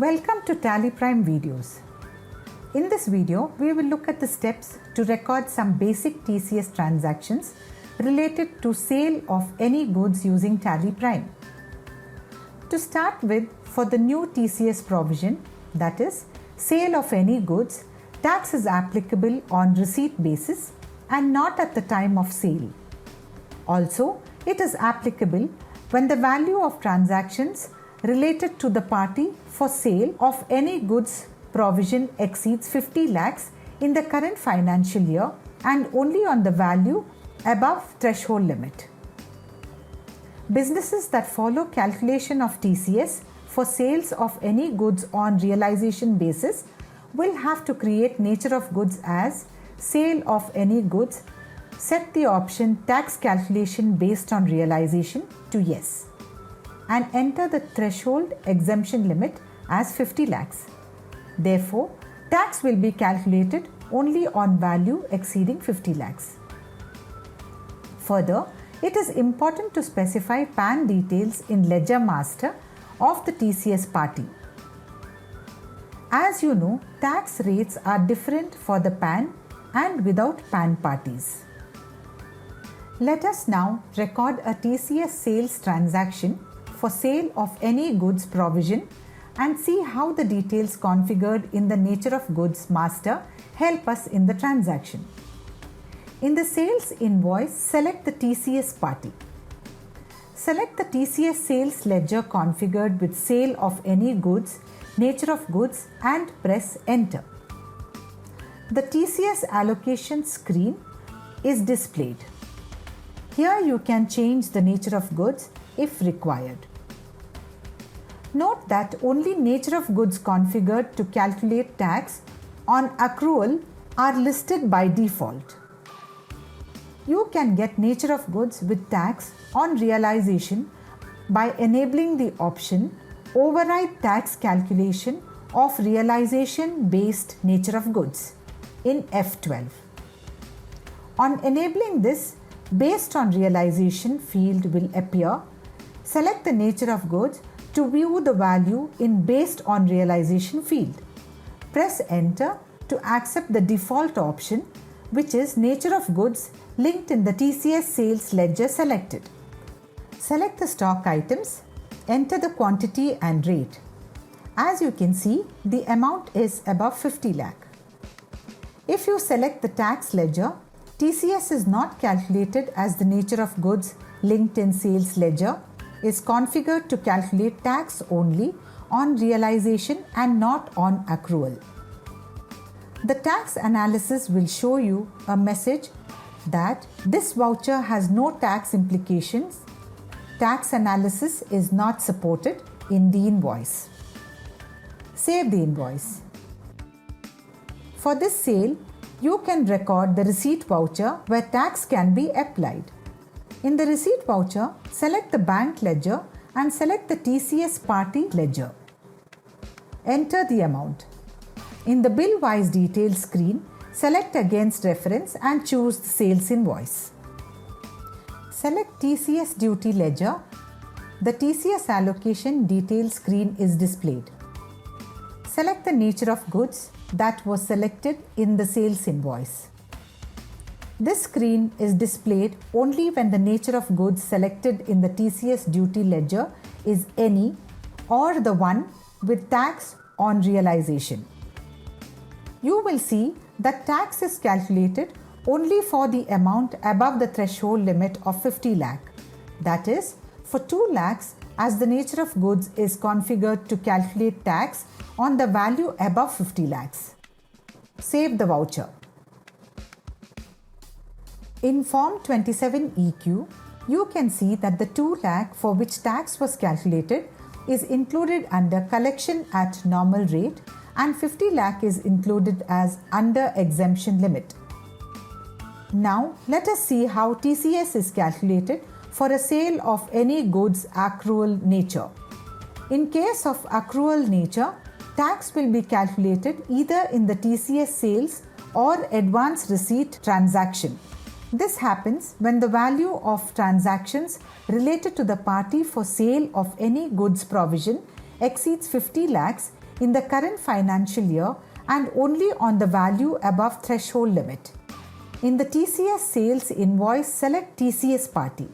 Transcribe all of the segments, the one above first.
Welcome to Tally Prime videos. In this video, we will look at the steps to record some basic TCS transactions related to sale of any goods using Tally Prime. To start with, for the new TCS provision, that is, sale of any goods, tax is applicable on receipt basis and not at the time of sale. Also, it is applicable when the value of transactions related to the party for sale of any goods provision exceeds 50 lakhs in the current financial year and only on the value above threshold limit. Businesses that follow calculation of TCS for sales of any goods on realization basis will have to create nature of goods as sale of any goods, set the option tax calculation based on realization to yes, and enter the threshold exemption limit as 50 lakhs. Therefore, tax will be calculated only on value exceeding 50 lakhs. Further, it is important to specify PAN details in Ledger Master of the TCS party. As you know, tax rates are different for the PAN and without PAN parties. Let us now record a TCS sales transaction for sale of any goods provision and see how the details configured in the nature of goods master help us in the transaction. In the sales invoice, select the TCS party. Select the TCS sales ledger configured with sale of any goods, nature of goods, and press enter. The TCS allocation screen is displayed. Here you can change the nature of goods if required. Note that only nature of goods configured to calculate tax on accrual are listed by default. You can get nature of goods with tax on realization by enabling the option Override Tax Calculation of Realization Based Nature of Goods in F12. On enabling this, Based on Realization field will appear. Select the nature of goods to view the value in Based on Realization field. Press enter to accept the default option, which is nature of goods linked in the TCS sales ledger selected. Select the stock items, enter the quantity and rate. As you can see, the amount is above 50 lakh. If you select the tax ledger, TCS is not calculated as the nature of goods linked in sales ledger is configured to calculate tax only on realization and not on accrual. The tax analysis will show you a message that this voucher has no tax implications. Tax analysis is not supported in the invoice. Save the invoice. For this sale, you can record the receipt voucher where tax can be applied. In the receipt voucher, select the bank ledger and select the TCS party ledger. Enter the amount. In the bill-wise details screen, select against reference and choose the sales invoice. Select TCS duty ledger. The TCS allocation details screen is displayed. Select the nature of goods that was selected in the sales invoice. This screen is displayed only when the nature of goods selected in the TCS duty ledger is any or the one with tax on realization. You will see that tax is calculated only for the amount above the threshold limit of 50 lakh. That is, for 2 lakhs, as the nature of goods is configured to calculate tax on the value above 50 lakhs. Save the voucher. In Form 27EQ, you can see that the 2 lakh for which tax was calculated is included under collection at normal rate and 50 lakh is included as under exemption limit. Now, let us see how TCS is calculated for a sale of any goods accrual nature. In case of accrual nature, tax will be calculated either in the TCS sales or advance receipt transaction. This happens when the value of transactions related to the party for sale of any goods provision exceeds 50 lakhs in the current financial year and only on the value above threshold limit. In the TCS sales invoice, select TCS party.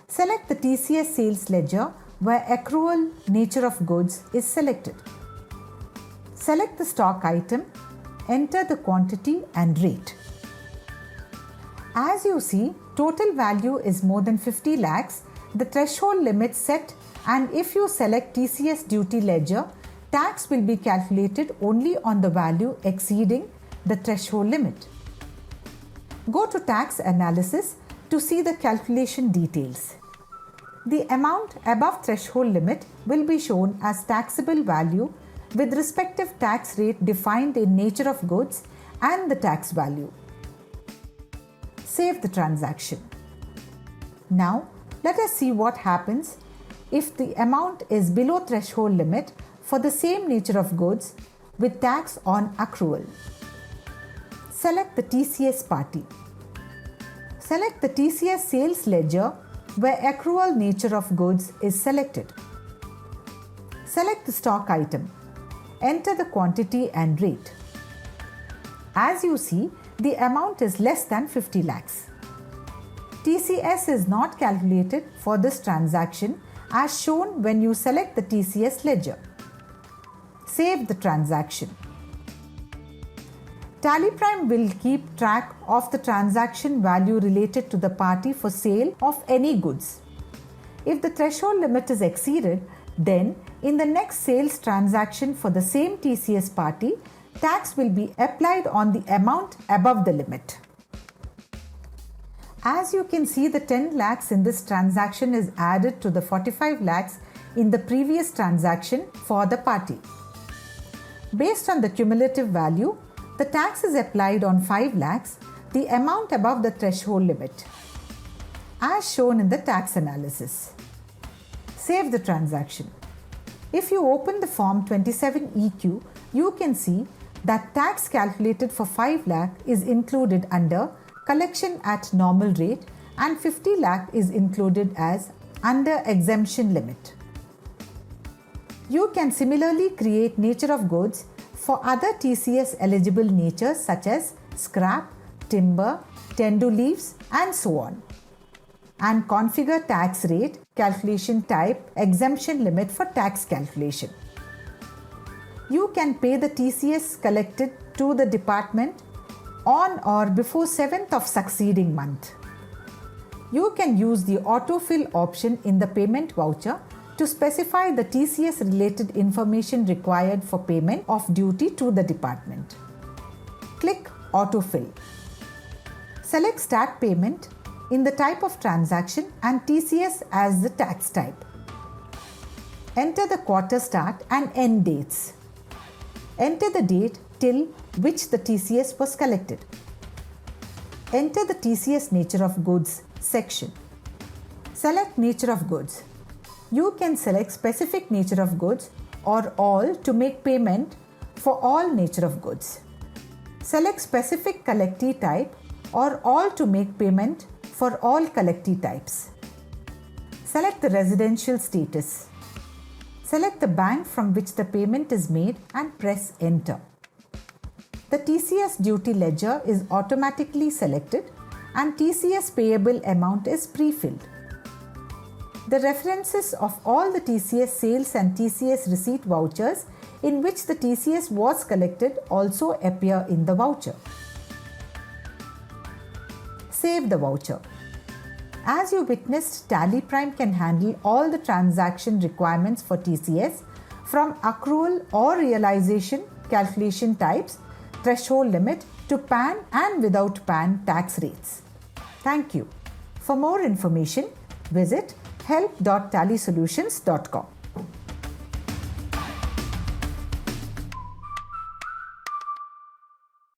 Select the TCS sales ledger where accrual nature of goods is selected. Select the stock item, enter the quantity and rate. As you see, total value is more than 50 lakhs, the threshold limit set, and if you select TCS duty ledger, tax will be calculated only on the value exceeding the threshold limit. Go to tax analysis to see the calculation details. The amount above threshold limit will be shown as taxable value with respective tax rate defined in nature of goods and the tax value. Save the transaction. Now, let us see what happens if the amount is below threshold limit for the same nature of goods with tax on accrual. Select the TCS party. Select the TCS sales ledger where accrual nature of goods is selected. Select the stock item. Enter the quantity and rate. As you see, the amount is less than 50 lakhs. TCS is not calculated for this transaction as shown when you select the TCS ledger. Save the transaction. TallyPrime will keep track of the transaction value related to the party for sale of any goods. If the threshold limit is exceeded, then in the next sales transaction for the same TCS party, tax will be applied on the amount above the limit. As you can see, the 10 lakhs in this transaction is added to the 45 lakhs in the previous transaction for the party. Based on the cumulative value, the tax is applied on 5 lakhs, the amount above the threshold limit, as shown in the tax analysis. Save the transaction. If you open the form 27EQ, you can see that tax calculated for 5 lakh is included under collection at normal rate and 50 lakh is included as under exemption limit. You can similarly create nature of goods for other TCS eligible natures such as scrap, timber, tendu leaves and so on, and configure tax rate, calculation type, exemption limit for tax calculation. You can pay the TCS collected to the department on or before 7th of succeeding month. You can use the autofill option in the payment voucher to specify the TCS related information required for payment of duty to the department. Click Autofill. Select Start Payment in the type of transaction and TCS as the tax type. Enter the quarter start and end dates. Enter the date till which the TCS was collected. Enter the TCS nature of goods section. Select nature of goods. You can select specific nature of goods or all to make payment for all nature of goods. Select specific collectee type or all to make payment for all collectee types. Select the residential status. Select the bank from which the payment is made and press enter. The TCS duty ledger is automatically selected and TCS payable amount is pre-filled. The references of all the TCS sales and TCS receipt vouchers in which the TCS was collected also appear in the voucher. Save the voucher. As you witnessed, TallyPrime can handle all the transaction requirements for TCS from accrual or realization calculation types, threshold limit to PAN and without PAN tax rates. Thank you. For more information, visit help.tallysolutions.com.